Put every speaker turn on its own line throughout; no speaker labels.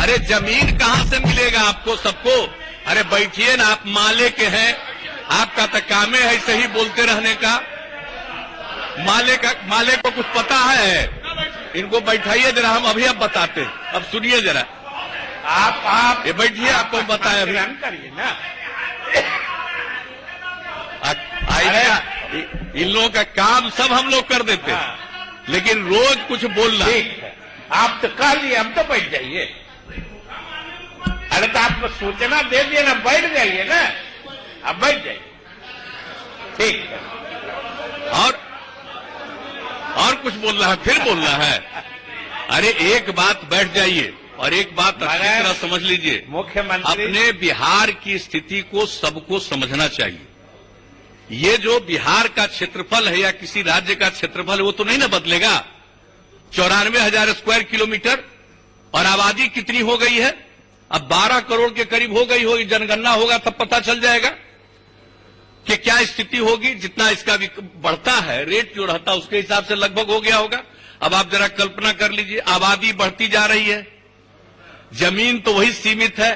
अरे जमीन कहां से मिलेगा आपको सबको? अरे बैठिए ना, आप माले के हैं, आपका तो काम है ऐसे ही बोलते रहने का। माले को कुछ पता है? इनको बैठाइए जरा, हम अभी अब बताते हैं। अब सुनिए जरा, आप ये बैठिए, आपको बताए अभी
करिए ना।
इन लोगों का काम सब हम लोग कर देते हैं, लेकिन रोज कुछ बोलना।
ठीक है, आप तो कह लिए, अब तो बैठ जाइए। अरे तो आपको सूचना दे दिए ना, बैठ जाइए ना, अब बैठ जाइए। ठीक है।
और कुछ बोलना है, फिर बोलना है? अरे एक बात बैठ जाइए और एक बात अच्छी तरह समझ लीजिए।
मुख्यमंत्री
अपने बिहार की स्थिति को सबको समझना चाहिए। ये जो बिहार का क्षेत्रफल है या किसी राज्य का क्षेत्रफल है, वो तो नहीं ना बदलेगा। 94,000 स्क्वायर किलोमीटर और आबादी कितनी हो गई है? अब 12 करोड़ के करीब हो गई होगी। जनगणना होगा तब पता चल जाएगा कि क्या स्थिति होगी। जितना इसका बढ़ता है रेट जो रहता है उसके हिसाब से लगभग हो गया होगा। अब आप जरा कल्पना कर लीजिए, आबादी बढ़ती जा रही है, जमीन तो वही सीमित है।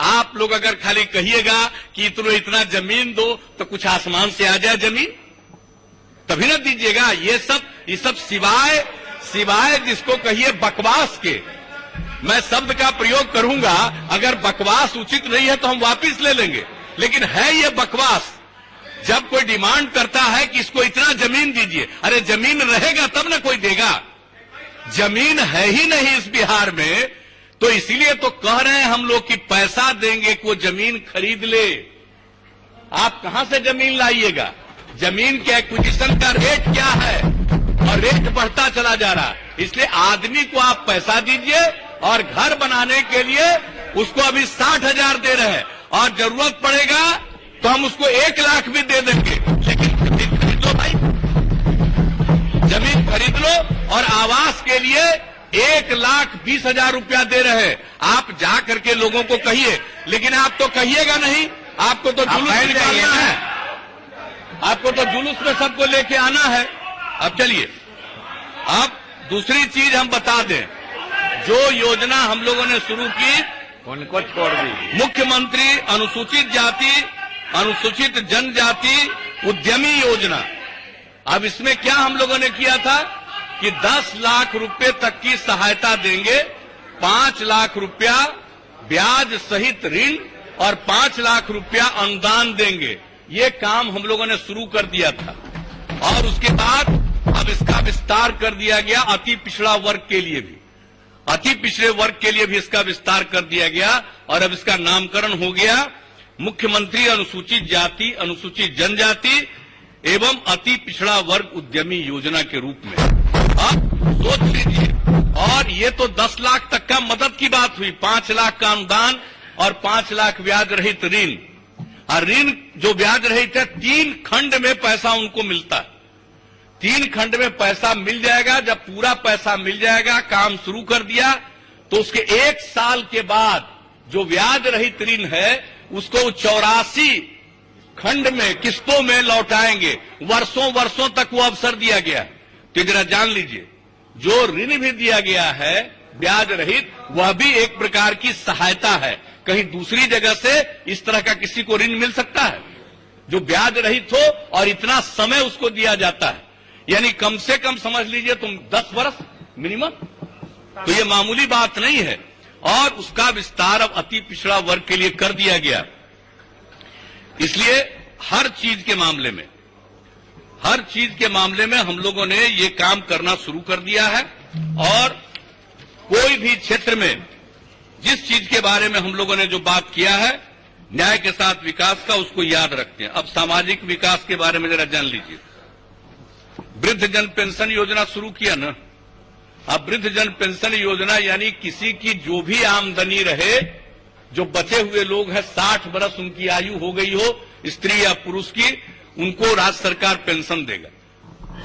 आप लोग अगर खाली कहिएगा कि इतना जमीन दो तो कुछ आसमान से आ जाए जमीन, तभी ना दीजिएगा। ये सब सिवाय जिसको कहिए बकवास के, मैं शब्द का प्रयोग करूंगा। अगर बकवास उचित नहीं है तो हम वापिस ले लेंगे, लेकिन है ये बकवास। जब कोई डिमांड करता है कि इसको इतना जमीन दीजिए, अरे जमीन रहेगा तब ना कोई देगा। जमीन है ही नहीं इस बिहार में, तो इसीलिए तो कह रहे हैं हम लोग कि पैसा देंगे कि वो जमीन खरीद ले। आप कहां से जमीन लाइएगा? जमीन के एक्विजिशन का रेट क्या है? और रेट बढ़ता चला जा रहा है। इसलिए आदमी को आप पैसा दीजिए और घर बनाने के लिए उसको अभी 60,000 दे रहे हैं, और जरूरत पड़ेगा तो हम उसको 1 लाख भी दे देंगे। लेकिन खरीद लो भाई, जमीन खरीद लो। और आवास के लिए 1,20,000 रुपया दे रहे हैं। आप जा करके लोगों को कहिए, लेकिन आप तो कहिएगा नहीं, आपको तो जुलूस निकालना है, आपको तो जुलूस में सबको लेके आना है। अब चलिए, अब दूसरी चीज हम बता दें, जो योजना हम लोगों ने शुरू की
उनको छोड़ दीजिए।
मुख्यमंत्री अनुसूचित जाति अनुसूचित जनजाति उद्यमी योजना। अब इसमें क्या हम लोगों ने किया था कि 10 लाख रुपए तक की सहायता देंगे, 5 लाख रुपया ब्याज सहित ऋण और 5 लाख रुपया अनुदान देंगे। ये काम हम लोगों ने शुरू कर दिया था, और उसके बाद अब इसका विस्तार कर दिया गया अति पिछड़ा वर्ग के लिए भी। अति पिछड़े वर्ग के लिए भी इसका विस्तार कर दिया गया, और अब इसका नामकरण हो गया मुख्यमंत्री अनुसूचित जाति अनुसूचित जनजाति एवं अति पिछड़ा वर्ग उद्यमी योजना के रूप में। अब सोच लीजिए, और ये तो 10 लाख तक का मदद की बात हुई, 5 लाख का अनुदान और 5 लाख ब्याज रहित ऋण। और ऋण जो ब्याज रहित है, 3 खंड में पैसा उनको मिलता है। 3 खंड में पैसा मिल जाएगा। जब पूरा पैसा मिल जाएगा, काम शुरू कर दिया, तो उसके 1 साल के बाद जो ब्याज रहित ऋण है उसको 84 खंड में किस्तों में लौटाएंगे। वर्षों वर्षों तक वो अवसर दिया गया। तो जरा जान लीजिए, जो ऋण भी दिया गया है ब्याज रहित, वह भी एक प्रकार की सहायता है। कहीं दूसरी जगह से इस तरह का किसी को ऋण मिल सकता है जो ब्याज रहित हो और इतना समय उसको दिया जाता है? यानी कम से कम समझ लीजिए तुम 10 वर्ष मिनिमम। तो ये मामूली बात नहीं है, और उसका विस्तार अब अति पिछड़ा वर्ग के लिए कर दिया गया। इसलिए हर चीज के मामले में हम लोगों ने ये काम करना शुरू कर दिया है। और कोई भी क्षेत्र में जिस चीज के बारे में हम लोगों ने जो बात किया है, न्याय के साथ विकास का, उसको याद रखते हैं। अब सामाजिक विकास के बारे में जरा जान लीजिए। वृद्धजन पेंशन योजना शुरू किया ना। अब वृद्धजन पेंशन योजना यानी किसी की जो भी आमदनी रहे, जो बचे हुए लोग हैं, 60 वर्ष उनकी आयु हो गई हो, स्त्री या पुरुष की, उनको राज्य सरकार पेंशन देगा।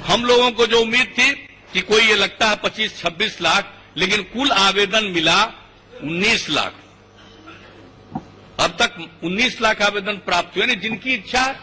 हम लोगों को जो उम्मीद थी कि कोई ये लगता है 25-26 लाख, लेकिन कुल आवेदन मिला 19 लाख। अब तक 19 लाख आवेदन प्राप्त हुए। नहीं, जिनकी इच्छा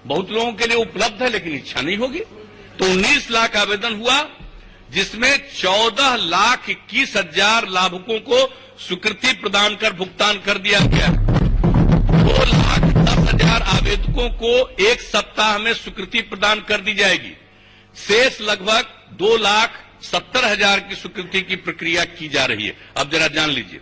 बहुत लोगों के लिए उपलब्ध है, लेकिन इच्छा नहीं होगी, तो 19 लाख आवेदन हुआ, जिसमें 14,21,000 लाभुकों को स्वीकृति प्रदान कर भुगतान कर दिया गया। 2,10,000 आवेदकों को एक सप्ताह में स्वीकृति प्रदान कर दी जाएगी। शेष लगभग 2,70,000 की स्वीकृति की प्रक्रिया की जा रही है। अब जरा जान लीजिए।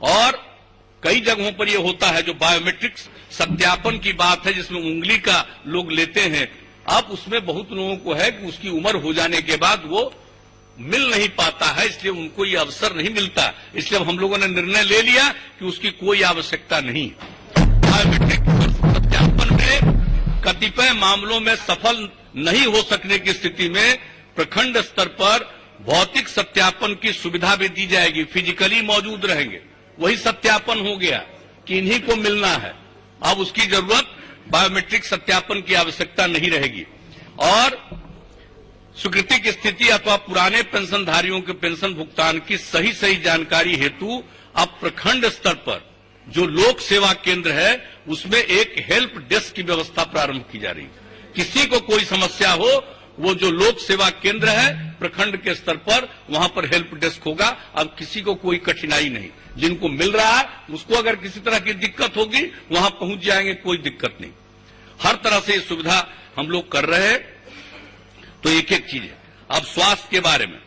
और कई जगहों पर यह होता है, जो बायोमेट्रिक सत्यापन की बात है, जिसमें उंगली का लोग लेते हैं, अब उसमें बहुत लोगों को है कि उसकी उम्र हो जाने के बाद वो मिल नहीं पाता है, इसलिए उनको ये अवसर नहीं मिलता। इसलिए हम लोगों ने निर्णय ले लिया कि उसकी कोई आवश्यकता नहीं। बायोमेट्रिक सत्यापन में कतिपय मामलों में सफल नहीं हो सकने की स्थिति में प्रखंड स्तर पर भौतिक सत्यापन की सुविधा भी दी जाएगी। फिजिकली मौजूद रहेंगे। वही सत्यापन हो गया कि इन्हीं को मिलना है। अब उसकी जरूरत बायोमेट्रिक सत्यापन की आवश्यकता नहीं रहेगी। और स्वीकृति की स्थिति अथवा पुराने पेंशनधारियों के पेंशन भुगतान की सही जानकारी हेतु अब प्रखंड स्तर पर जो लोक सेवा केंद्र है उसमें एक हेल्प डेस्क की व्यवस्था प्रारंभ की जा रही है। किसी को कोई समस्या हो, वो जो लोक सेवा केंद्र है प्रखंड के स्तर पर, वहां पर हेल्प डेस्क होगा। अब किसी को कोई कठिनाई नहीं। जिनको मिल रहा है उसको अगर किसी तरह की दिक्कत होगी वहां पहुंच जाएंगे, कोई दिक्कत नहीं। हर तरह से ये सुविधा हम लोग कर रहे हैं। तो एक एक चीज है। अब स्वास्थ्य के बारे में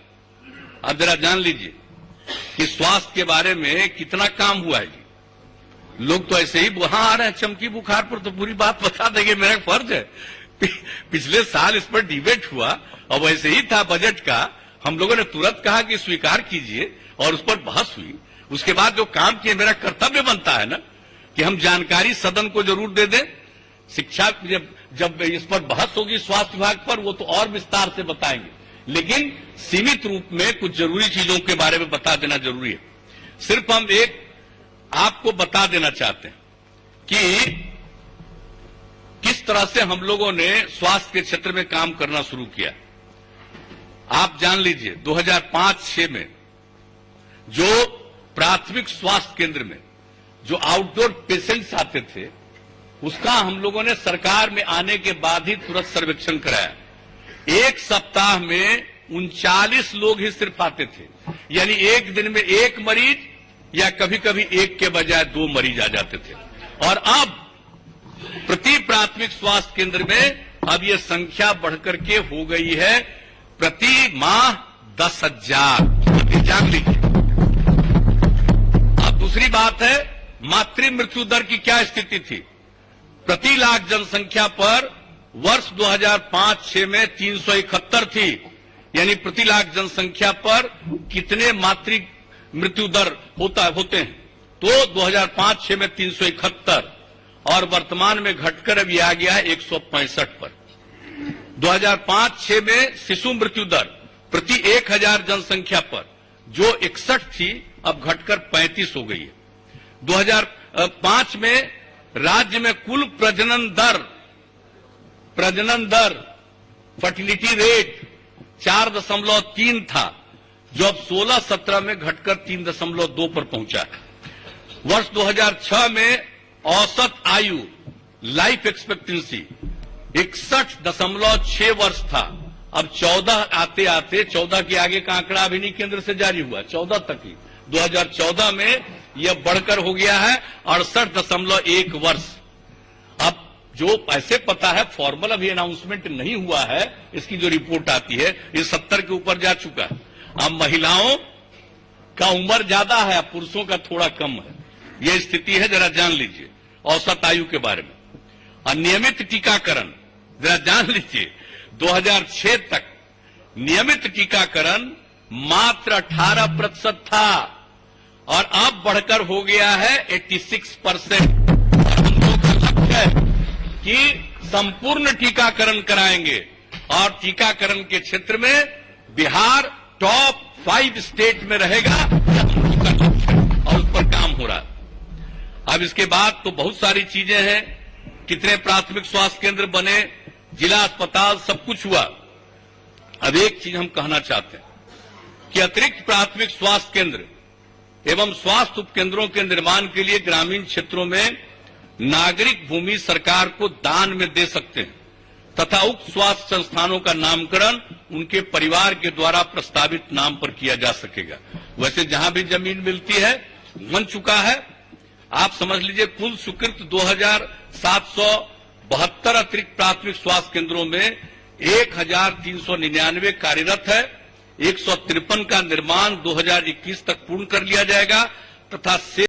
अब जरा जान लीजिए कि स्वास्थ्य के बारे में कितना काम हुआ है जी। लोग तो ऐसे ही वहां आ रहे हैं चमकी बुखार पर, तो पूरी बात बता देंगे, मेरा फर्ज है। पिछले साल इस पर डिबेट हुआ और वैसे ही था बजट का। हम लोगों ने तुरंत कहा कि स्वीकार कीजिए और उस पर बहस हुई। उसके बाद जो काम किए, मेरा कर्तव्य बनता है ना कि हम जानकारी सदन को जरूर दे दें। शिक्षा जब इस पर बहस होगी स्वास्थ्य विभाग पर, वो तो और विस्तार से बताएंगे, लेकिन सीमित रूप में कुछ जरूरी चीजों के बारे में बता देना जरूरी है। सिर्फ हम एक आपको बता देना चाहते हैं कि किस तरह से हम लोगों ने स्वास्थ्य के क्षेत्र में काम करना शुरू किया। आप जान लीजिए 2005-06 में जो प्राथमिक स्वास्थ्य केंद्र में जो आउटडोर पेशेंट्स आते थे, उसका हम लोगों ने सरकार में आने के बाद ही तुरंत सर्वेक्षण कराया। एक सप्ताह में 39 लोग ही सिर्फ आते थे, यानी एक दिन में एक मरीज या कभी कभी एक के बजाय 2 मरीज आ जाते थे। और अब प्रति प्राथमिक स्वास्थ्य केंद्र में अब ये संख्या बढ़कर के हो गई है प्रति माह 10,000। जान लीजिए। अब दूसरी बात है, मातृ मृत्यु दर की क्या स्थिति थी। प्रति लाख जनसंख्या पर वर्ष 2005-06 में 371 थी, यानी प्रति लाख जनसंख्या पर कितने मातृ मृत्यु दर होते हैं। तो 2005-06 में 371 और वर्तमान में घटकर अब ये आ गया है 165 पर। 2005-06 में शिशु मृत्यु दर प्रति 1000 जनसंख्या पर जो 61 थी, अब घटकर 35 हो गई है। 2005 में राज्य में कुल प्रजनन दर फर्टिलिटी रेट 4.3 था, जो अब 16-17 में घटकर 3.2 पर पहुंचा है। वर्ष 2006 में औसत आयु लाइफ एक्सपेक्टेंसी 61.6 वर्ष था, अब 14 आते आते 14 के आगे का आंकड़ा अभी नहीं केंद्र से जारी हुआ, 14 तक ही 2014 में यह बढ़कर हो गया है 68.1 वर्ष। अब जो ऐसे पता है, फॉर्मल अभी अनाउंसमेंट नहीं हुआ है, इसकी जो रिपोर्ट आती है ये 70 के ऊपर जा चुका है। अब महिलाओं का उम्र ज्यादा है, पुरुषों का थोड़ा कम है। यह स्थिति है, जरा जान लीजिए औसत आयु के बारे में। अनियमित टीकाकरण जरा जान लीजिए, 2006 तक नियमित टीकाकरण मात्र 18% था और अब बढ़कर हो गया है 86%। हम लोग का लक्ष्य है कि संपूर्ण टीकाकरण कराएंगे और टीकाकरण के क्षेत्र में बिहार टॉप 5 स्टेट में रहेगा, हम लोग का लक्ष्य है और उस पर काम हो रहा है। अब इसके बाद तो बहुत सारी चीजें हैं, कितने प्राथमिक स्वास्थ्य केंद्र बने, जिला अस्पताल, सब कुछ हुआ। अब एक चीज हम कहना चाहते हैं कि अतिरिक्त प्राथमिक स्वास्थ्य केंद्र एवं स्वास्थ्य उपकेंद्रों के निर्माण के लिए ग्रामीण क्षेत्रों में नागरिक भूमि सरकार को दान में दे सकते हैं। तथा उक्त स्वास्थ्य संस्थानों का नामकरण उनके परिवार के द्वारा प्रस्तावित नाम पर किया जा सकेगा। वैसे जहां भी जमीन मिलती है बन चुका है। आप समझ लीजिए कुल स्वीकृत 2772 अतिरिक्त प्राथमिक स्वास्थ्य केंद्रों में 1399 कार्यरत है। 153 का निर्माण 2021 तक पूर्ण कर लिया जाएगा तथा